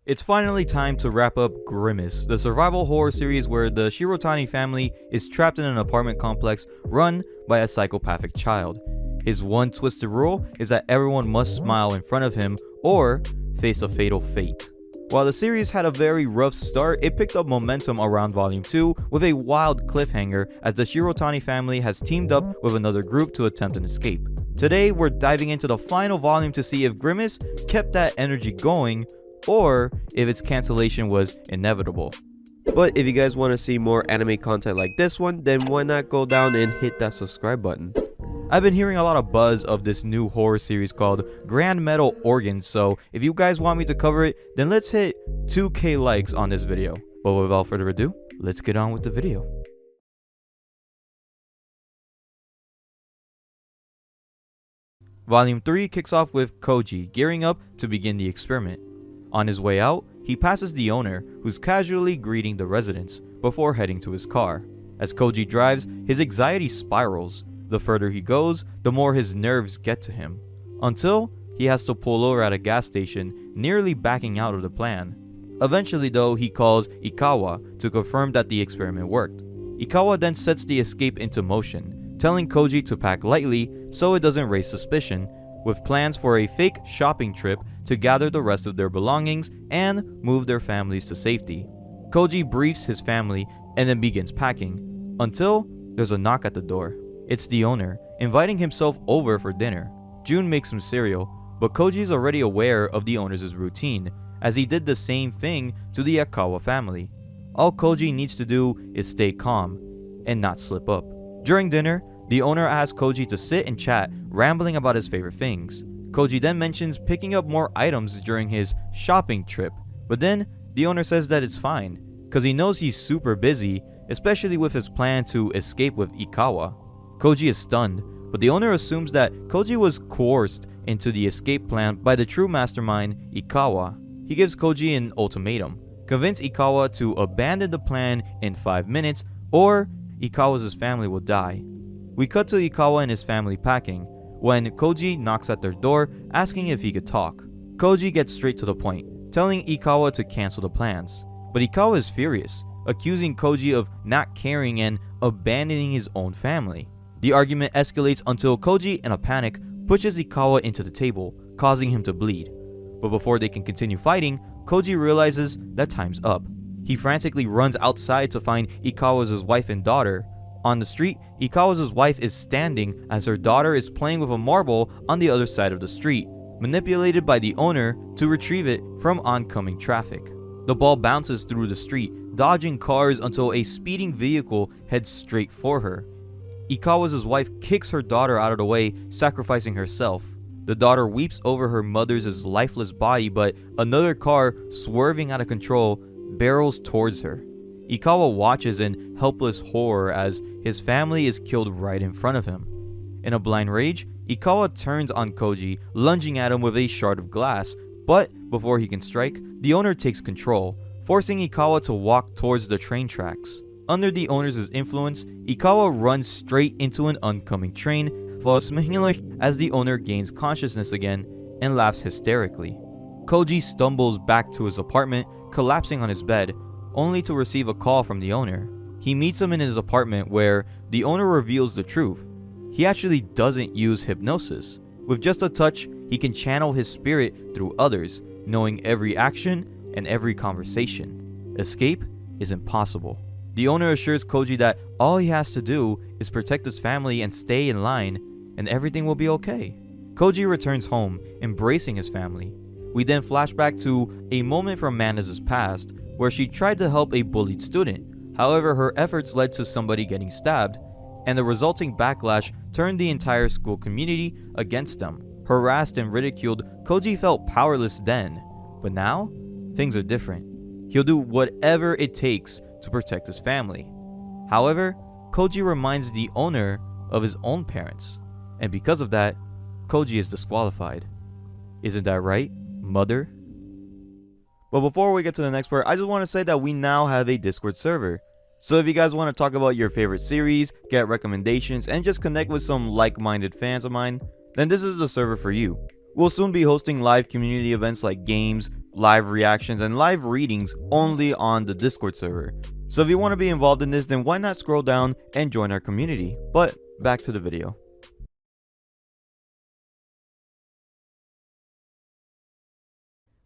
It's finally time to wrap up Grimace, the survival horror series where the Shirotani family is trapped in an apartment complex run by a psychopathic child. His one twisted rule is that everyone must smile in front of him or face a fatal fate. While the series had a very rough start, it picked up momentum around Volume 2 with a wild cliffhanger as the Shirotani family has teamed up with another group to attempt an escape. Today, we're diving into the final volume to see if Grimace kept that energy going or if its cancellation was inevitable. But if you guys want to see more anime content like this one, then why not go down and hit that subscribe button. I've been hearing a lot of buzz of this new horror series called Grand Metal Organ, so if you guys want me to cover it, then let's hit 2k likes on this video. But without further ado, let's get on with the video. Volume 3 kicks off with Koji gearing up to begin the experiment. On his way out, he passes the owner, who's casually greeting the residents before heading to his car. As Koji drives, his anxiety spirals. The further he goes, the more his nerves get to him, until he has to pull over at a gas station, nearly backing out of the plan. Eventually though, he calls Ikawa to confirm that the experiment worked. Ikawa then sets the escape into motion, telling Koji to pack lightly so it doesn't raise suspicion, with plans for a fake shopping trip to gather the rest of their belongings and move their families to safety. Koji briefs his family and then begins packing, until there's a knock at the door. It's the owner, inviting himself over for dinner. Jun makes some cereal, but Koji is already aware of the owner's routine, as he did the same thing to the Akawa family. All Koji needs to do is stay calm and not slip up. During dinner, the owner asks Koji to sit and chat, rambling about his favorite things. Koji then mentions picking up more items during his shopping trip, but then the owner says that it's fine, cause he knows he's super busy, especially with his plan to escape with Ikawa. Koji is stunned, but the owner assumes that Koji was coerced into the escape plan by the true mastermind, Ikawa. He gives Koji an ultimatum: convince Ikawa to abandon the plan in 5 minutes or Ikawa's family will die. We cut to Ikawa and his family packing, when Koji knocks at their door asking if he could talk. Koji gets straight to the point, telling Ikawa to cancel the plans. But Ikawa is furious, accusing Koji of not caring and abandoning his own family. The argument escalates until Koji, in a panic, pushes Ikawa into the table, causing him to bleed. But before they can continue fighting, Koji realizes that time's up. He frantically runs outside to find Ikawa's wife and daughter. On the street, Ikawa's wife is standing as her daughter is playing with a marble on the other side of the street, manipulated by the owner to retrieve it from oncoming traffic. The ball bounces through the street, dodging cars until a speeding vehicle heads straight for her. Ikawa's wife kicks her daughter out of the way, sacrificing herself. The daughter weeps over her mother's lifeless body, but another car, swerving out of control, barrels towards her. Ikawa watches in helpless horror as his family is killed right in front of him. In a blind rage, Ikawa turns on Koji, lunging at him with a shard of glass, but before he can strike, the owner takes control, forcing Ikawa to walk towards the train tracks. Under the owner's influence, Ikawa runs straight into an oncoming train, as the owner gains consciousness again and laughs hysterically. Koji stumbles back to his apartment, collapsing on his bed, only to receive a call from the owner. He meets him in his apartment where the owner reveals the truth. He actually doesn't use hypnosis. With just a touch, he can channel his spirit through others, knowing every action and every conversation. Escape is impossible. The owner assures Koji that all he has to do is protect his family and stay in line, and everything will be okay. Koji returns home, embracing his family. We then flash back to a moment from Manda's past, where she tried to help a bullied student. However, her efforts led to somebody getting stabbed, and the resulting backlash turned the entire school community against them. Harassed and ridiculed, Koji felt powerless then, but now, things are different. He'll do whatever it takes to protect his family. However, Koji reminds the owner of his own parents, and because of that, Koji is disqualified. Isn't that right, mother? But before we get to the next part, I just want to say that we now have a Discord server. So if you guys want to talk about your favorite series, get recommendations, and just connect with some like-minded fans of mine, then this is the server for you. We'll soon be hosting live community events like games, live reactions, and live readings only on the Discord server. So if you want to be involved in this, then why not scroll down and join our community? But back to the video.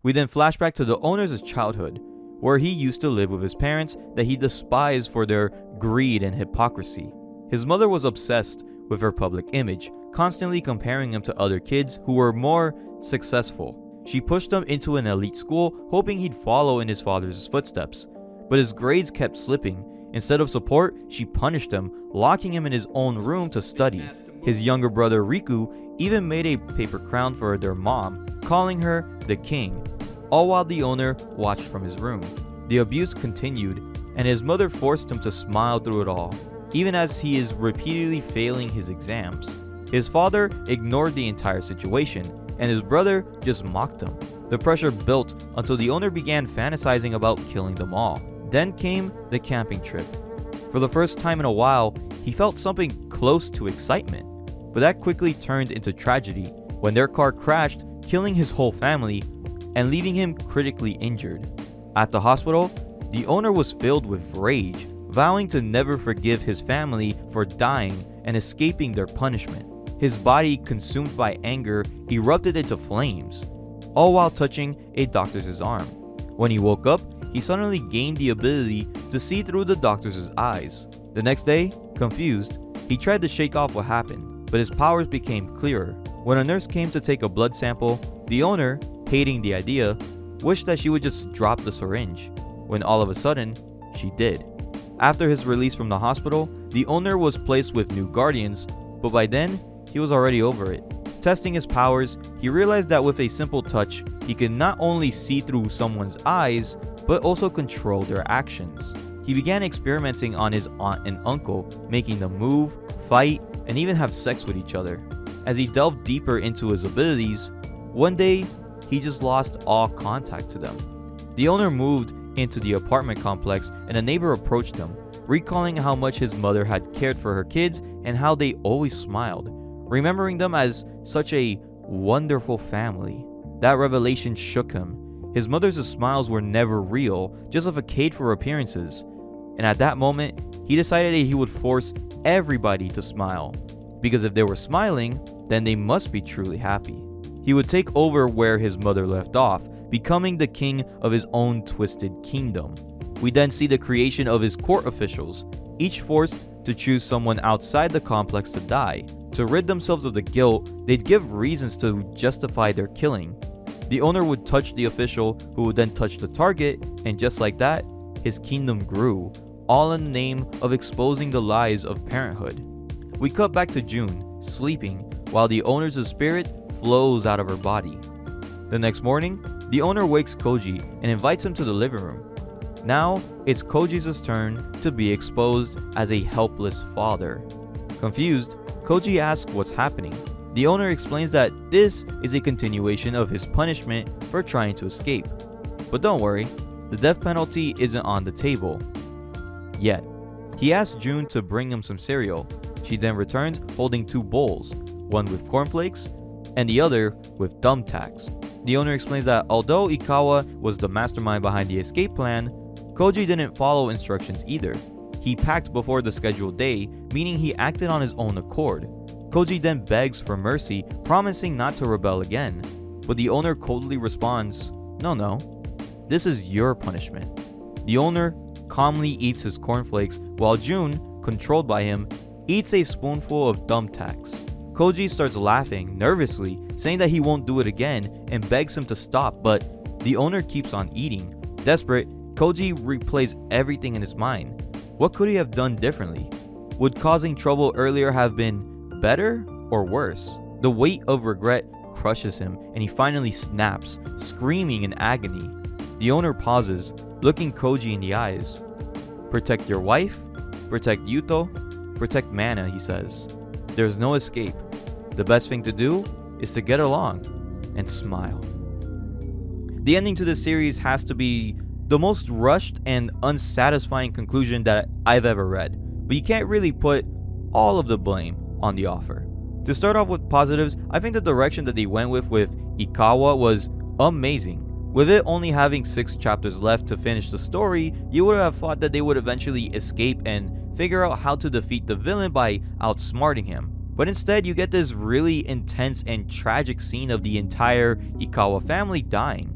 We then flash back to the owner's childhood, where he used to live with his parents that he despised for their greed and hypocrisy. His mother was obsessed with her public image, constantly comparing him to other kids who were more successful. She pushed him into an elite school, hoping he'd follow in his father's footsteps. But his grades kept slipping. Instead of support, she punished him, locking him in his own room to study. His younger brother Riku even made a paper crown for their mom, calling her the king, all while the owner watched from his room. The abuse continued, and his mother forced him to smile through it all, even as he is repeatedly failing his exams. His father ignored the entire situation, and his brother just mocked him. The pressure built until the owner began fantasizing about killing them all. Then came the camping trip. For the first time in a while, he felt something close to excitement, but that quickly turned into tragedy when their car crashed, killing his whole family and leaving him critically injured. At the hospital, the owner was filled with rage, vowing to never forgive his family for dying and escaping their punishment. His body, consumed by anger, erupted into flames, all while touching a doctor's arm. When he woke up, he suddenly gained the ability to see through the doctor's eyes. The next day, confused, he tried to shake off what happened, but his powers became clearer. When a nurse came to take a blood sample, the owner, hating the idea, wished that she would just drop the syringe, when all of a sudden, she did. After his release from the hospital, the owner was placed with new guardians, but by then, he was already over it. Testing his powers, he realized that with a simple touch, he could not only see through someone's eyes, but also control their actions. He began experimenting on his aunt and uncle, making them move, fight, and even have sex with each other. As he delved deeper into his abilities, one day, he just lost all contact to them. The owner moved into the apartment complex, and a neighbor approached him, recalling how much his mother had cared for her kids and how they always smiled, remembering them as such a wonderful family. That revelation shook him. His mother's smiles were never real, just a facade for appearances. And at that moment, he decided that he would force everybody to smile, because if they were smiling, then they must be truly happy. He would take over where his mother left off, becoming the king of his own twisted kingdom. We then see the creation of his court officials, each forced to choose someone outside the complex to die. To rid themselves of the guilt, they'd give reasons to justify their killing. The owner would touch the official, who would then touch the target, and just like that, his kingdom grew, all in the name of exposing the lies of parenthood. We cut back to June, sleeping, while the owner's spirit flows out of her body. The next morning, the owner wakes Koji and invites him to the living room. Now, it's Koji's turn to be exposed as a helpless father. Confused, Koji asks what's happening. The owner explains that this is a continuation of his punishment for trying to escape. But don't worry, the death penalty isn't on the table yet. He asks June to bring him some cereal. She then returns holding two bowls, one with cornflakes and the other with thumbtacks. The owner explains that although Ikawa was the mastermind behind the escape plan, Koji didn't follow instructions either. He packed before the scheduled day, meaning he acted on his own accord. Koji then begs for mercy, promising not to rebel again. But the owner coldly responds, no, this is your punishment. The owner calmly eats his cornflakes while June, controlled by him, eats a spoonful of thumbtacks. Koji starts laughing nervously, saying that he won't do it again and begs him to stop, but the owner keeps on eating. Desperate, Koji replays everything in his mind. What could he have done differently? Would causing trouble earlier have been better or worse? The weight of regret crushes him and he finally snaps, screaming in agony. The owner pauses, looking Koji in the eyes. Protect your wife, protect Yuto, protect Mana, he says. There's no escape. The best thing to do is to get along and smile. The ending to this series has to be the most rushed and unsatisfying conclusion that I've ever read, but you can't really put all of the blame on the author. To start off with positives, I think the direction that they went with Ikawa was amazing. With it only having 6 chapters left to finish the story, you would have thought that they would eventually escape and figure out how to defeat the villain by outsmarting him. But instead, you get this really intense and tragic scene of the entire Ikawa family dying.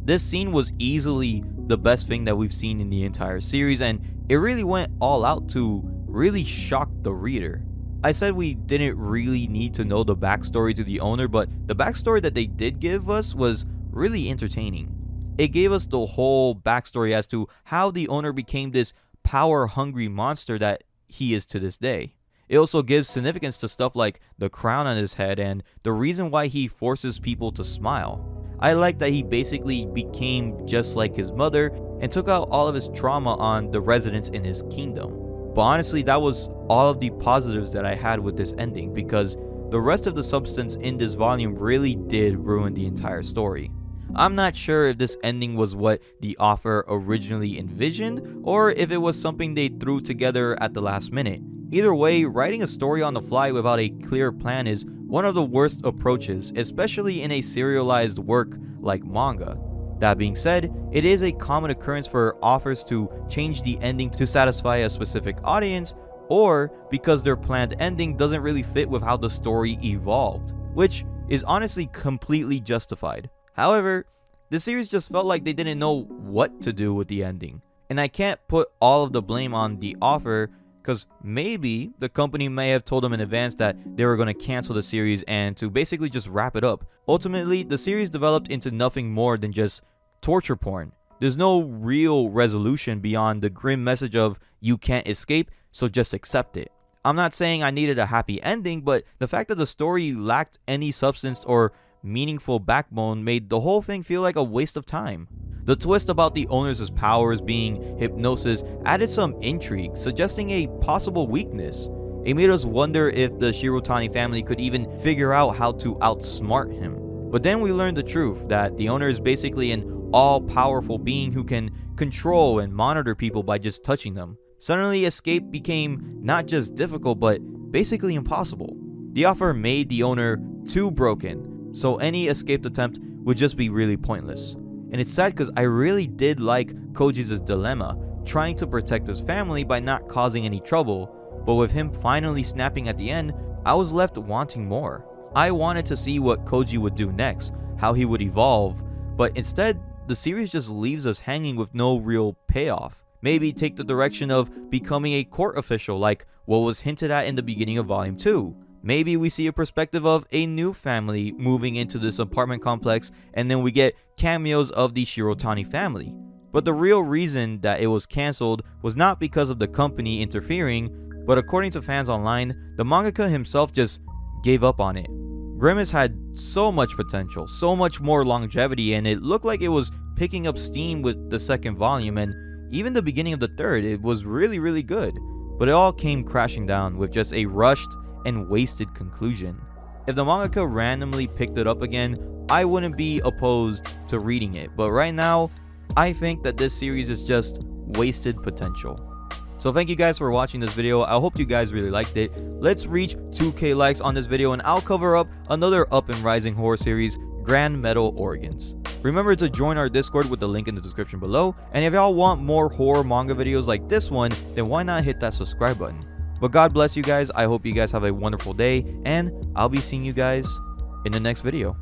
This scene was easily the best thing that we've seen in the entire series, and it really went all out to really shock the reader. I said we didn't really need to know the backstory to the owner, but the backstory that they did give us was really entertaining. It gave us the whole backstory as to how the owner became this power-hungry monster that he is to this day. It also gives significance to stuff like the crown on his head and the reason why he forces people to smile. I like that he basically became just like his mother and took out all of his trauma on the residents in his kingdom. But honestly, that was all of the positives that I had with this ending, because the rest of the substance in this volume really did ruin the entire story. I'm not sure if this ending was what the author originally envisioned, or if it was something they threw together at the last minute. Either way, writing a story on the fly without a clear plan is one of the worst approaches, especially in a serialized work like manga. That being said, it is a common occurrence for authors to change the ending to satisfy a specific audience, or because their planned ending doesn't really fit with how the story evolved, which is honestly completely justified. However, the series just felt like they didn't know what to do with the ending. And I can't put all of the blame on the author, because maybe the company may have told them in advance that they were going to cancel the series and to basically just wrap it up. Ultimately, the series developed into nothing more than just torture porn. There's no real resolution beyond the grim message of you can't escape, so just accept it. I'm not saying I needed a happy ending, but the fact that the story lacked any substance or meaningful backbone made the whole thing feel like a waste of time. The twist about the owner's powers being hypnosis added some intrigue, suggesting a possible weakness. It made us wonder if the Shirotani family could even figure out how to outsmart him. But then we learned the truth, that the owner is basically an all-powerful being who can control and monitor people by just touching them. Suddenly, escape became not just difficult, but basically impossible. The author made the owner too broken, so any escaped attempt would just be really pointless. And it's sad because I really did like Koji's dilemma, trying to protect his family by not causing any trouble, but with him finally snapping at the end, I was left wanting more. I wanted to see what Koji would do next, how he would evolve, but instead, the series just leaves us hanging with no real payoff. Maybe take the direction of becoming a court official like what was hinted at in the beginning of Volume 2. Maybe we see a perspective of a new family moving into this apartment complex, and then we get cameos of the Shirotani family. But the real reason that it was cancelled was not because of the company interfering, but according to fans online, the mangaka himself just gave up on it. Grimace had so much potential, so much more longevity, and it looked like it was picking up steam with the second volume, and even the beginning of the third, it was really good. But it all came crashing down with just a rushed and wasted conclusion. If the mangaka randomly picked it up again, I wouldn't be opposed to reading it, but right now, I think that this series is just wasted potential. So thank you guys for watching this video. I hope you guys really liked it. Let's reach 2K likes on this video and I'll cover up another up and rising horror series, Grand Metal Organs. Remember to join our Discord with the link in the description below, and if y'all want more horror manga videos like this one, then why not hit that subscribe button. But God bless you guys. I hope you guys have a wonderful day, and I'll be seeing you guys in the next video.